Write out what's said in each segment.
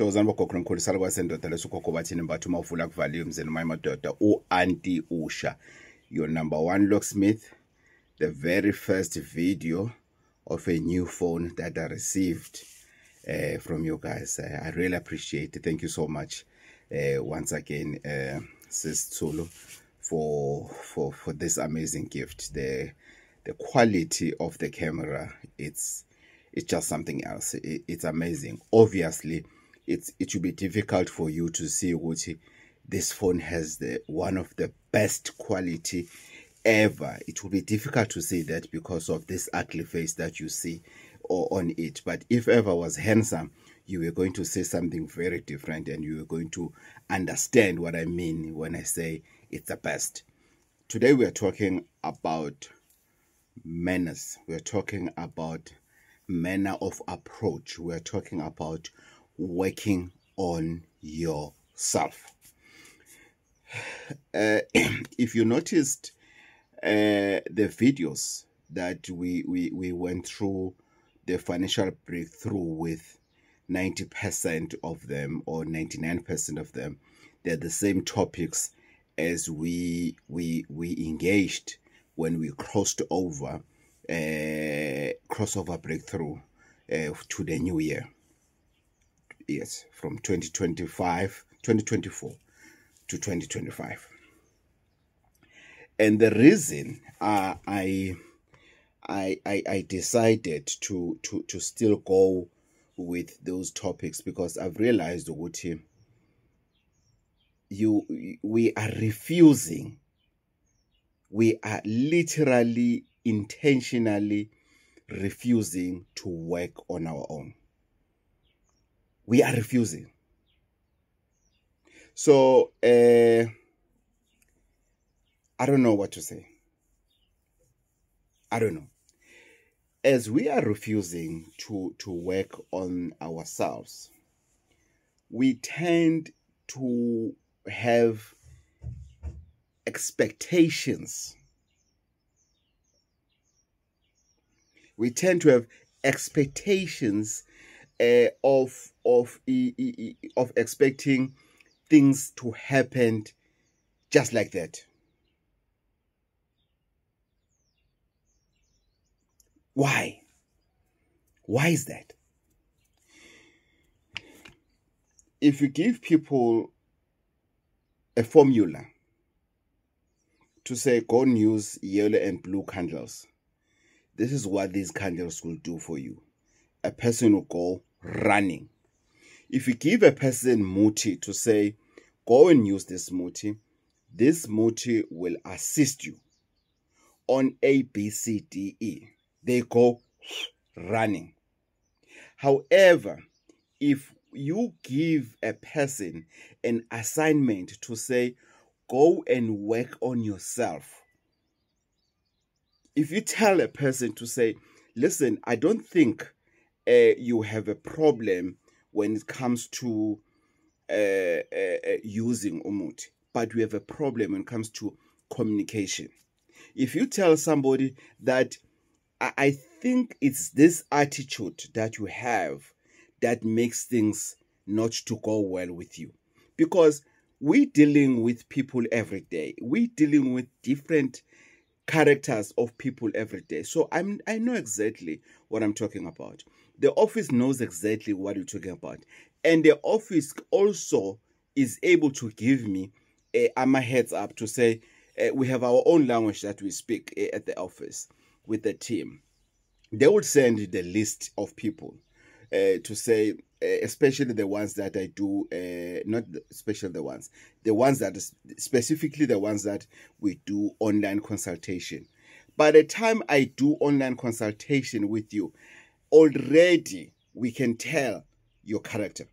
Thokozani bogogo nomkhulu sala kwasendoda lesugogo bathini mbathu mawuvula kuvaliwe mzeni my madoda u-Auntie Usha, your number one locksmith, the very first video of a new phone that I received from you guys. I really appreciate it. Thank you so much once again, Sis Tsulu, for this amazing gift. The quality of the camera, it's just something else. It's amazing. Obviously, it should be difficult for you to see what this phone has one of the best quality ever. It will be difficult to say that because of this ugly face that you see on it. But if ever was handsome, you were going to say something very different, and you were going to understand what I mean when I say it's the best. Today we are talking about manners. We are talking about manner of approach. We are talking about working on yourself. If you noticed the videos that we went through, the financial breakthrough, with 90% of them or 99% of them, they're the same topics as we engaged when we crossed over crossover breakthrough to the new year. Yes, from 2024 to 2025. And the reason I decided to still go with those topics, because I've realized what we are refusing. We are literally, intentionally refusing to work on our own. We are refusing. So I don't know what to say. I don't know. As we are refusing to work on ourselves, we tend to have expectations. We tend to have expectations of expecting things to happen just like that. Why? Why is that? If you give people a formula to say, go and use yellow and blue candles, this is what these candles will do for you. A person will go running. If you give a person muti to say, go and use this muti will assist you on A, B, C, D, E. They go running. However, if you give a person an assignment to say, go and work on yourself, if you tell a person to say, listen, I don't think you have a problem when it comes to using umuti, but we have a problem when it comes to communication. If you tell somebody that I think it's this attitude that you have that makes things not to go well with you, because we're dealing with people every day. We're dealing with different characters of people every day. So I know exactly what I'm talking about. The office knows exactly what you're talking about. And the office also is able to give me a heads up to say, we have our own language that we speak at the office with the team. They would send the list of people to say, especially the ones that I do, not especially the ones that specifically the ones that we do online consultation. By the time I do online consultation with you, already we can tell your character.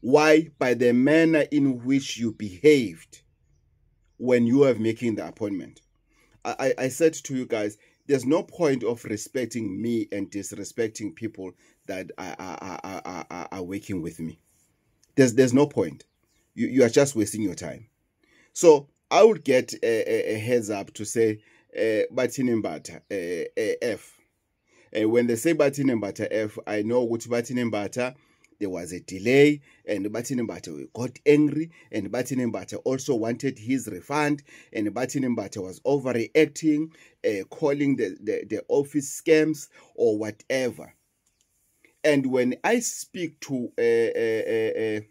Why? By the manner in which you behaved when you are making the appointment. I said to you guys, there's no point of respecting me and disrespecting people that are working with me. There's no point. You are just wasting your time. So I would get a heads up to say, Batinimbata, F. When they say Bathi Nembata F, I know Guti Bathi Nembata, there was a delay, and Bathi Nembata got angry, and Bathi Nembata also wanted his refund, and Bathi Nembata was overreacting, calling the office scams or whatever. And when I speak to Bathi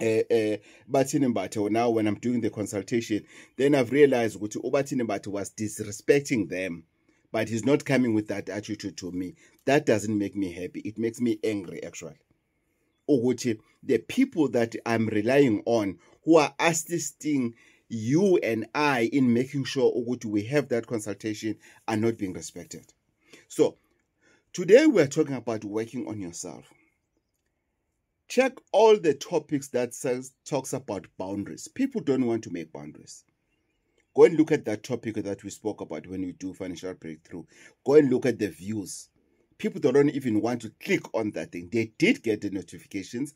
Nembata now, when I'm doing the consultation, then I've realized that Bathi Nembata was disrespecting them, but he's not coming with that attitude to me. That doesn't make me happy. It makes me angry, actually. Ukuthi the people that I'm relying on, who are assisting you and I in making sure ukuthi we have that consultation, are not being respected. So today we're talking about working on yourself. Check all the topics that talks about boundaries. People don't want to make boundaries. Go and look at that topic that we spoke about when we do financial breakthrough. Go and look at the views. People don't even want to click on that thing. They did get the notifications.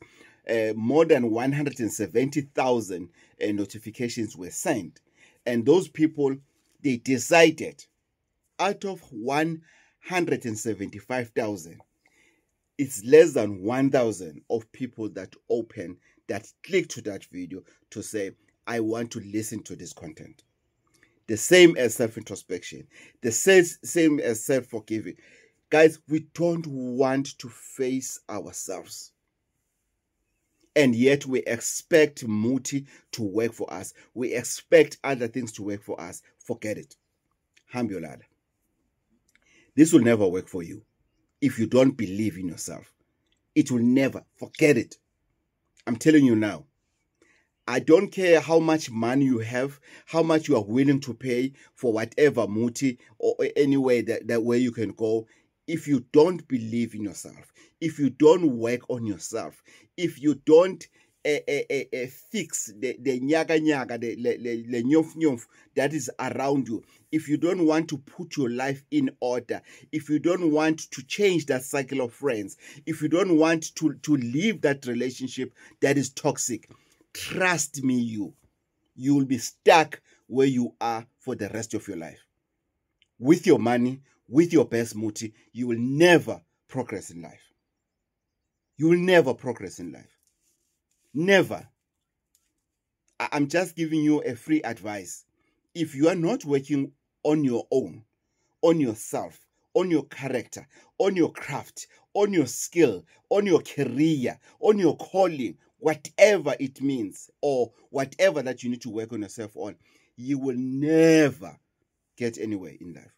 More than 170,000 notifications were sent. And those people, they decided out of 175,000, it's less than 1,000 of people that click to that video to say, I want to listen to this content. The same as self-introspection. The same as self-forgiving. Guys, we don't want to face ourselves. And yet we expect Muti to work for us. We expect other things to work for us. Forget it. Hambiolada. This will never work for you if you don't believe in yourself. It will never. Forget it. I'm telling you now. I don't care how much money you have, how much you are willing to pay for whatever Muti or anywhere that way you can go. If you don't believe in yourself, if you don't work on yourself, if you don't fix the nyaga nyaga, the nyof nyof that is around you, if you don't want to put your life in order, if you don't want to change that cycle of friends, if you don't want to leave that relationship that is toxic, trust me, you will be stuck where you are for the rest of your life. With your money, with your best Muti, you will never progress in life. You will never progress in life. Never. I'm just giving you a free advice. If you are not working on your own, on yourself, on your character, on your craft, on your skill, on your career, on your calling, whatever it means, or whatever that you need to work on yourself on, you will never get anywhere in life.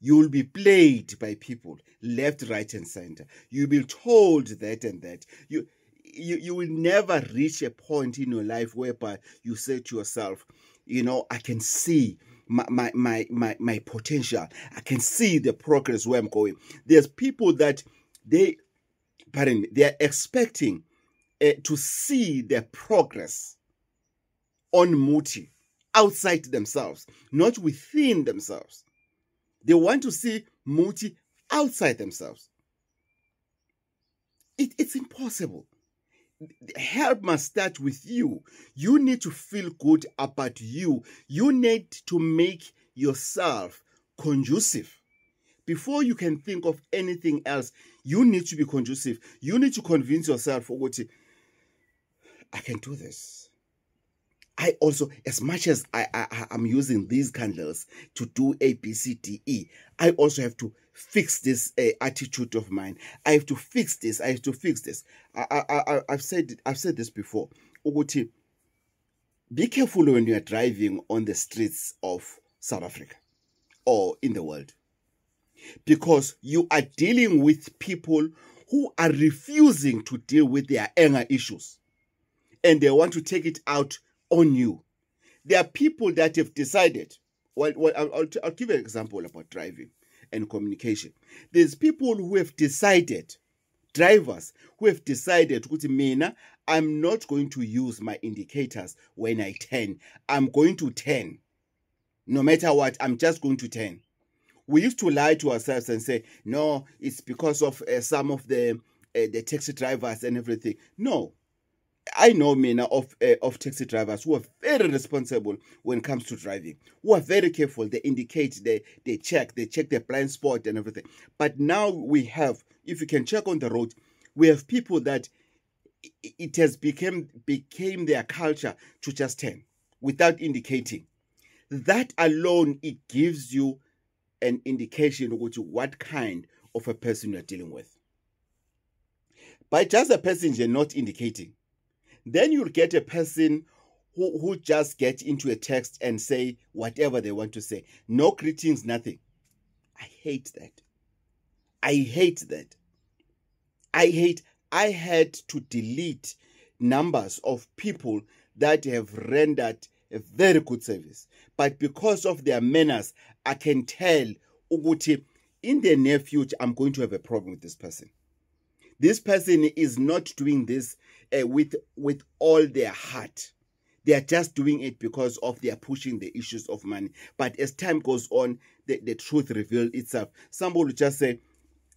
You will be played by people left, right, and center. You'll be told that and that. You will never reach a point in your life whereby you say to yourself, you know, I can see my potential. I can see the progress where I'm going. There's people that they are expecting to see their progress on Muti outside themselves, not within themselves. They want to see Muti outside themselves. It's impossible. Help must start with you. You need to feel good about you. You need to make yourself conducive. Before you can think of anything else, you need to be conducive. You need to convince yourself, I can do this. I also, as much as I'm using these candles to do A, B, C, D, E, I also have to fix this attitude of mine. I have to fix this. I have to fix this. I've said this before. Be careful when you are driving on the streets of South Africa or in the world, because you are dealing with people who are refusing to deal with their anger issues, and they want to take it out on you. There are people that have decided, I'll give you an example about driving and communication. There's people who have decided, drivers who have decided, Mina, I'm not going to use my indicators when I turn. I'm going to turn. No matter what, I'm just going to turn. We used to lie to ourselves and say, no, it's because of some of the taxi drivers and everything. No. I know mina of taxi drivers who are very responsible when it comes to driving, who are very careful. They indicate, they check their blind spot and everything. But now we have, if you can check on the road, we have people that it has became their culture to just turn without indicating. That alone, it gives you an indication of what kind of a person you're dealing with. By just a passenger not indicating, then you'll get a person who just get into a text and say whatever they want to say. No greetings, nothing. I hate that. I hate that. I had to delete numbers of people that have rendered a very good service. But because of their manners, I can tell ukuthi in the near future, I'm going to have a problem with this person. This person is not doing this with all their heart. They are just doing it because of they are pushing the issues of money. But as time goes on, the truth reveals itself. Somebody will just say,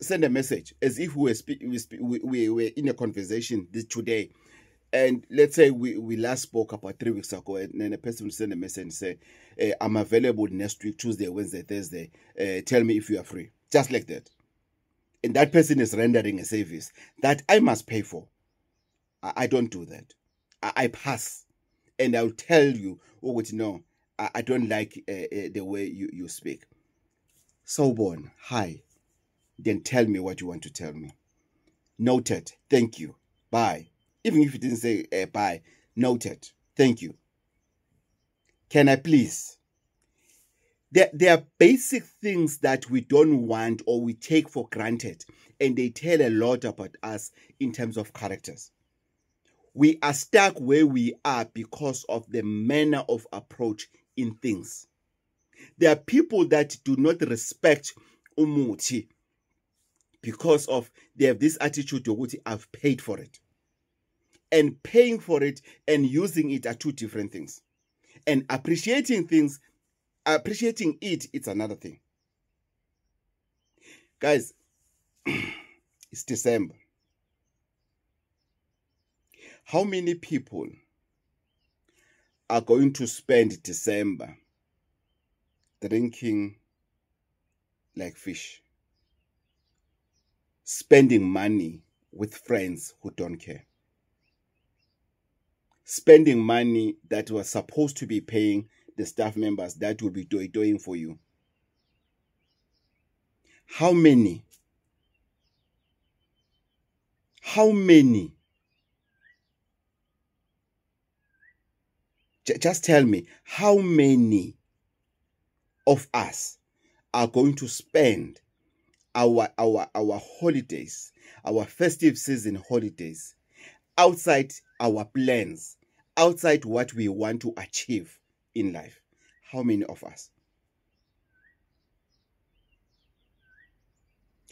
send a message as if we were in a conversation today. And let's say we last spoke about 3 weeks ago, and then a person will send a message and say, I'm available next week, Tuesday, Wednesday, Thursday. Tell me if you are free. Just like that. And that person is rendering a service that I must pay for. I don't do that. I pass. And I'll tell you, no, I don't like the way you speak. Sawubona, hi. Then tell me what you want to tell me. Noted. Thank you. Bye. Even if you didn't say bye, noted. Thank you. Can I please? There are basic things that we don't want or we take for granted, and they tell a lot about us in terms of characters. We are stuck where we are because of the manner of approach in things. There are people that do not respect umuthi because of they have this attitude of I've paid for it. And paying for it and using it are two different things. And appreciating it, it's another thing. Guys, it's December. How many people are going to spend December drinking like fish? Spending money with friends who don't care? Spending money that was supposed to be paying the staff members that will be doing for you. How many? Just tell me, how many of us are going to spend our holidays, our festive season holidays, outside our plans, outside what we want to achieve in life? How many of us?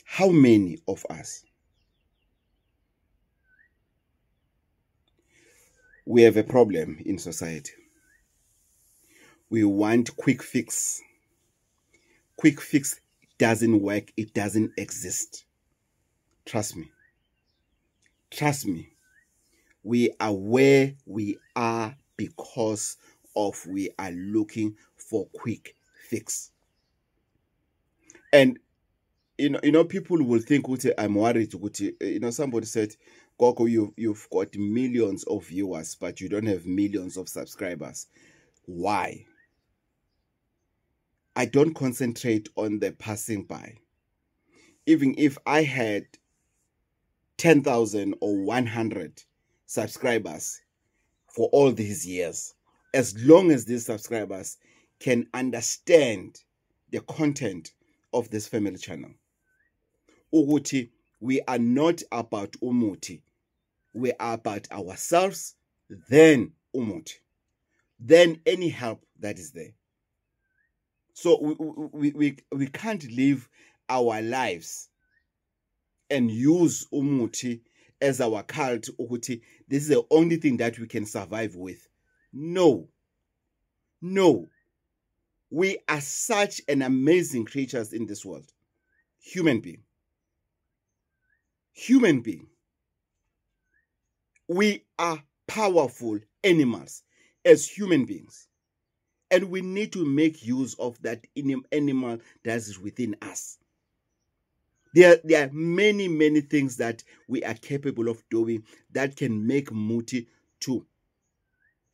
How many of us? We have a problem in society. We want quick fix. Quick fix doesn't work. It doesn't exist. Trust me. Trust me. We are where we are because of we are looking for quick fix. And you know people will think I'm worried. Somebody said, Gogo, you've got millions of viewers, but you don't have millions of subscribers. Why? I don't concentrate on the passing by. Even if I had 10,000 or 100 subscribers for all these years, as long as these subscribers can understand the content of this family channel, ukuthi we are not about umuthi, we are about ourselves, then umuthi, then any help that is there. So we can't live our lives and use umuthi as our cult. Ukuthi this is the only thing that we can survive with. No. We are such an amazing creatures in this world. Human being. We are powerful animals as human beings. And we need to make use of that animal that is within us. There are many, many things that we are capable of doing that can make Muti to.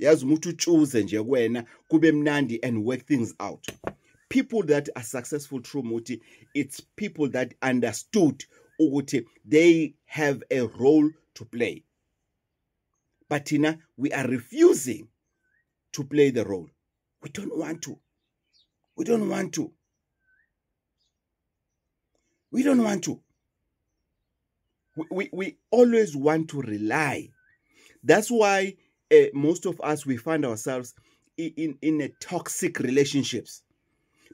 Yazi Muti choose nje wena kube mnandi and work things out. People that are successful through Muti, it's people that understood ukuthi they have a role to play. But we are refusing to play the role. We don't want to. We don't want to. We don't want to. We always want to rely. That's why most of us, we find ourselves in a toxic relationships.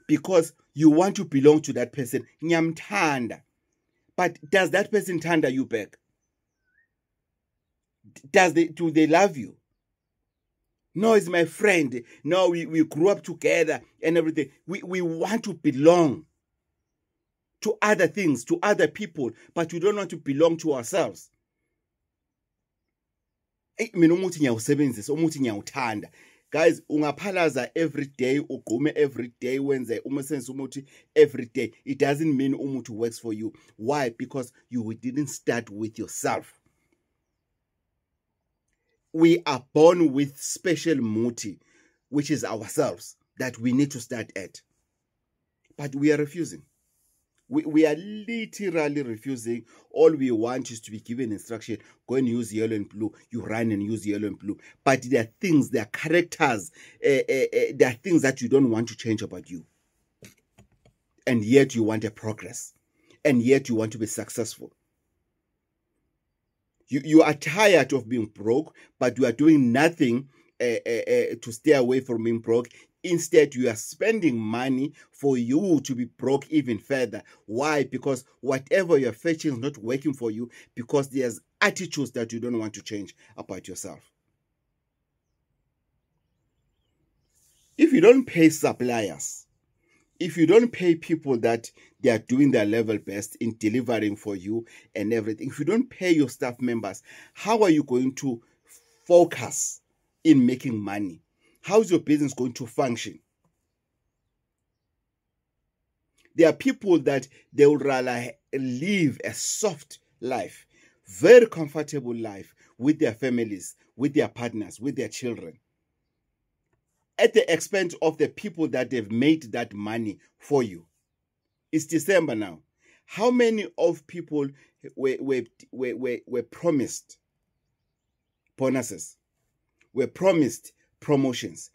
Because you want to belong to that person. Nyamthanda. But does that person tanda you back? Do they love you? No, it's my friend. No, we grew up together and everything. We want to belong to other things, to other people, but we don't want to belong to ourselves. Guys, ungaphalaza every day, ugume every day, wenze umesense umuthi every day. It doesn't mean umuthi works for you. Why? Because you didn't start with yourself. We are born with special muti, which is ourselves, that we need to start at. But we are refusing. We are literally refusing. All we want is to be given instruction. Go and use yellow and blue. You run and use yellow and blue. But there are things, there are characters, there are things that you don't want to change about you. And yet you want a progress. And yet you want to be successful. You are tired of being broke, but you are doing nothing to stay away from being broke. Instead, you are spending money for you to be broke even further. Why? Because whatever you're fetching is not working for you, because there's attitudes that you don't want to change about yourself. If you don't pay suppliers, if you don't pay people that they are doing their level best in delivering for you and everything, if you don't pay your staff members, how are you going to focus in making money? How is your business going to function? There are people that they would rather live a soft life, very comfortable life with their families, with their partners, with their children, at the expense of the people that they've made that money for you. It's December now. How many of people were promised bonuses, were promised promotions,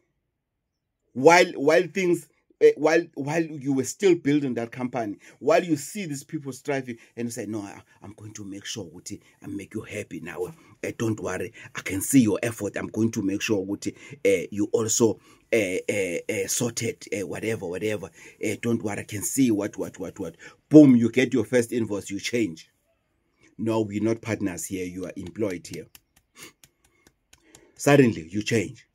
while things, while you were still building that company, while you see these people striving, and you say, no, I'm going to make sure Uti, I make you happy now. Don't worry, I can see your effort. I'm going to make sure Uti, you also sorted whatever. Don't worry, I can see what. Boom, you get your first invoice, you change. No, we're not partners here. You are employed here. Suddenly, you change.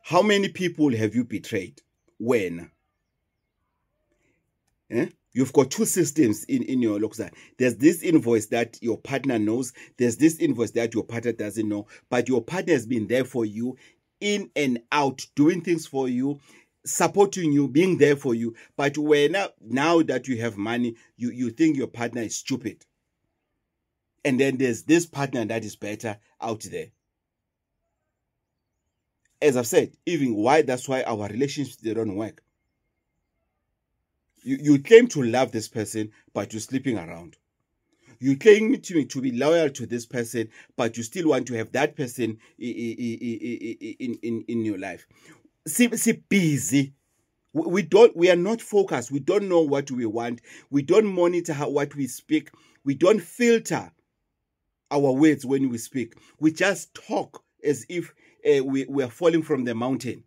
How many people have you betrayed? When? You've got two systems in your Loksa. There's this invoice that your partner knows. There's this invoice that your partner doesn't know. But your partner has been there for you, in and out, doing things for you, supporting you, being there for you. But when now that you have money, you think your partner is stupid. And then there's this partner that is better out there. As I've said, even why, that's why our relationships, they don't work. You claim to love this person, but you're sleeping around. You claim to be loyal to this person, but you still want to have that person in your life. See busy. We are not focused. We don't know what we want. We don't monitor what we speak. We don't filter our words when we speak. We just talk as if we are falling from the mountain.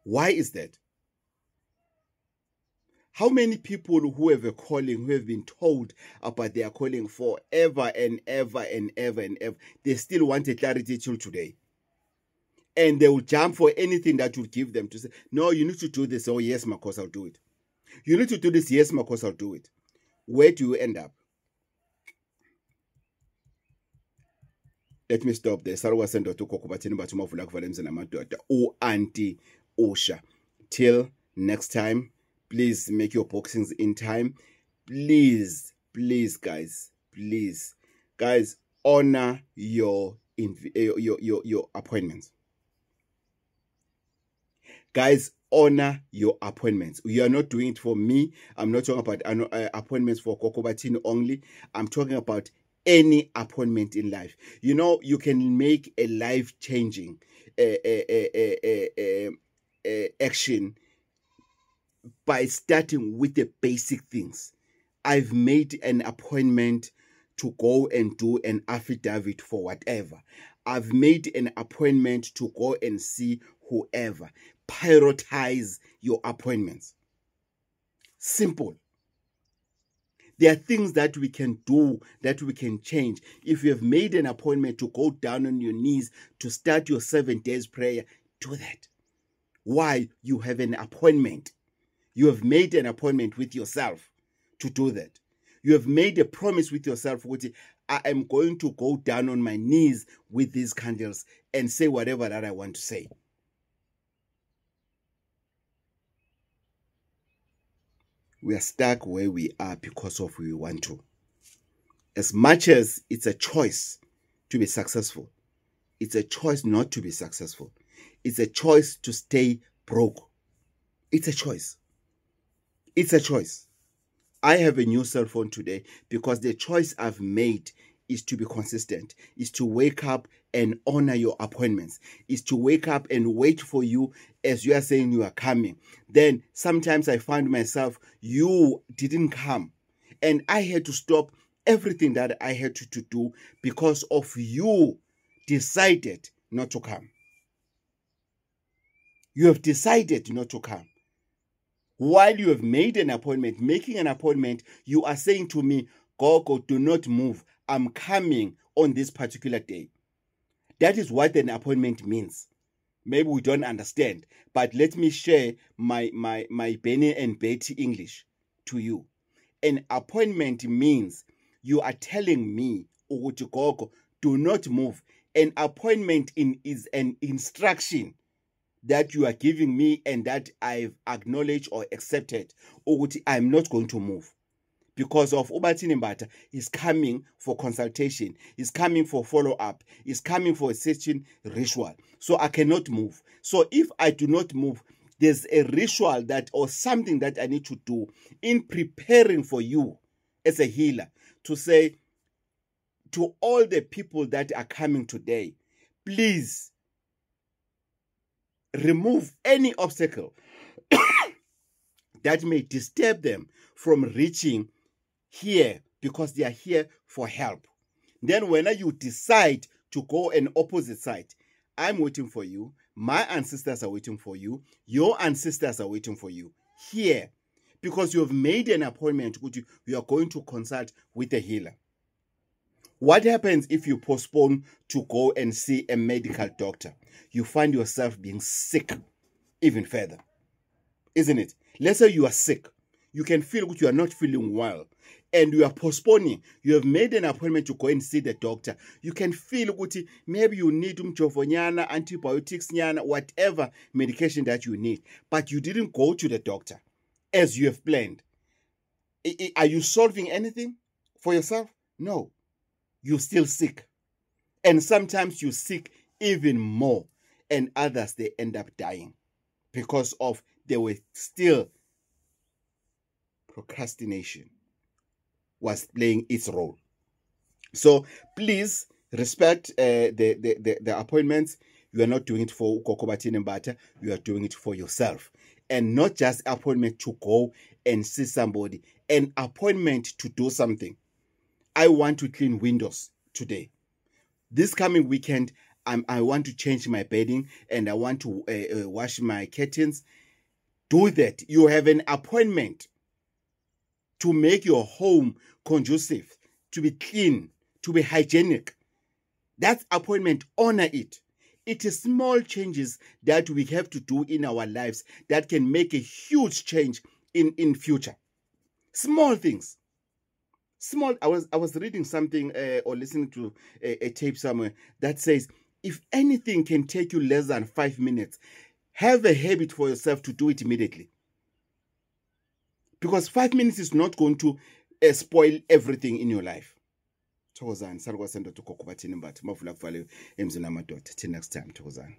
Why is that? How many people who have a calling, who have been told about their calling forever and ever and ever and ever, they still want a clarity till today? And they will jump for anything that will give them to say, no, you need to do this. Oh, yes, Marcos, I'll do it. You need to do this. Yes, Marcos, I'll do it. Where do you end up? Let me stop there. Salwa sendoda ugogo bathini bathi mawuvula kuvala emzini amadoda u-Auntie Usha. Till next time, please make your boxings in time. Please, guys, honor your appointments. Guys, honor your appointments. You are not doing it for me. I'm not talking about appointments for Gogo Bathini only. I'm talking about any appointment in life. You know, you can make a life-changing action by starting with the basic things. I've made an appointment to go and do an affidavit for whatever. I've made an appointment to go and see whoever. Prioritize your appointments. Simple. There are things that we can do, that we can change. If you have made an appointment to go down on your knees to start your 7 days prayer, do that. Why? You have an appointment. You have made an appointment with yourself to do that. You have made a promise with yourself, which I am going to go down on my knees with these candles and say whatever that I want to say. We are stuck where we are because of we want to. As much as it's a choice to be successful, it's a choice not to be successful. It's a choice to stay broke. It's a choice. It's a choice. I have a new cell phone today because the choice I've made is to be consistent, is to wake up and honor your appointments, is to wake up and wait for you as you are saying you are coming. Then sometimes I find myself, you didn't come. And I had to stop everything that I had to do because of you decided not to come. You have decided not to come. While you have made an appointment, making an appointment, you are saying to me, Gogo, do not move. I'm coming on this particular day. That is what an appointment means. Maybe we don't understand, but let me share my Benny and Betty English to you. An appointment means you are telling me, Gogo, do not move. An appointment is an instruction that you are giving me and that I've acknowledged or accepted. I'm not going to move. Because of Ubathini Mbatha is coming for consultation, is coming for follow-up, is coming for a certain ritual. So I cannot move. So if I do not move, there's a ritual that or something that I need to do in preparing for you as a healer to say to all the people that are coming today, please remove any obstacle that may disturb them from reaching here because they are here for help. Then when you decide to go an opposite side, I'm waiting for you. My ancestors are waiting for you. Your ancestors are waiting for you here because you have made an appointment. You are going to consult with a healer. What happens if you postpone to go and see a medical doctor? You find yourself being sick even further, isn't it? Let's say you are sick. You can feel that you are not feeling well and you are postponing. You have made an appointment to go and see the doctor. You can feel that maybe you need antibiotics, whatever medication that you need, but you didn't go to the doctor as you have planned. Are you solving anything for yourself? No. You're still sick. And sometimes you're sick even more. And others, they end up dying because of they were still procrastination was playing its role. So please respect the appointments. You are not doing it for Gogo Bathini Mbatha. You are doing it for yourself. And not just appointment to go and see somebody. An appointment to do something. I want to clean windows today. This coming weekend, I want to change my bedding and I want to wash my curtains. Do that. You have an appointment to make your home conducive, to be clean, to be hygienic. That appointment, honor it. It is small changes that we have to do in our lives that can make a huge change in future. Small things. Small. I was reading something or listening to a tape somewhere that says, if anything can take you less than 5 minutes, have a habit for yourself to do it immediately. Because 5 minutes is not going to spoil everything in your life. Thokozani, salukwa sendo to kokubathini mbathi mavula kuvale emzini amadoda. Till next time, thokozani.